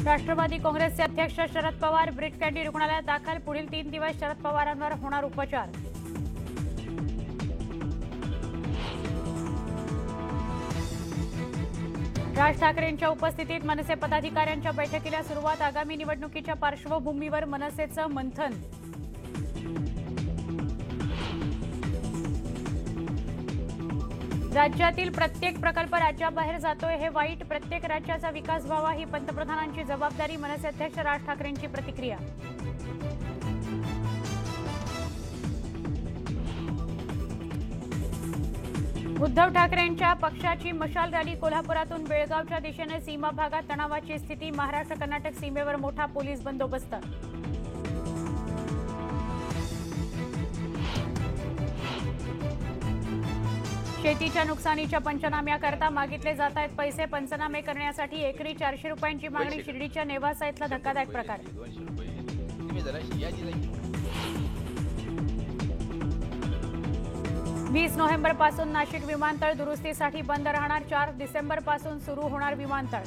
राष्ट्रवादी काँग्रेसचे अध्यक्ष शरद पवार ब्रीच कँडी रुग्णालयात दाखल। पुढील 3 दिवस शरद पवारांवर होणार उपचार। राज ठाकरेंच्या उपस्थितीत मनसे पदाधिकाऱ्यांच्या बैठकीला सुरुवात। आगामी निवडणुकीच्या पार्श्वभूमीवर मनसेचं मंथन। राज्यातील प्रत्येक प्रकल्प राज्याबाहेर जातोय हे वाईट। प्रत्येक राज्याचा विकास व्हावा ही पंतप्रधानांची जबाबदारी। मनसे अध्यक्ष राज ठाकरेंची प्रतिक्रिया। उद्धव ठाकरेंच्या पक्षाची मशाल रॅली कोल्हापुरातून बेळगावच्या दिशेने। सीमा भागात तणावाची स्थिती। महाराष्ट्र कर्नाटक सीमेवर मोठा पोलीस बंदोबस्त। शेतीच्या नुकसानीच्या पंचनाम्याकरता मागितले जात आहेत पैसे। पंचनामे करण्यासाठी एकरी 400 रुपयांची मागणी। शिर्डीच्या नेवासा इथला धक्कादायक प्रकार। 20 नोव्हेंबरपासून नाशिक विमानतळ दुरुस्तीसाठी बंद राहणार। 4 डिसेंबरपासून सुरू होणार विमानतळ।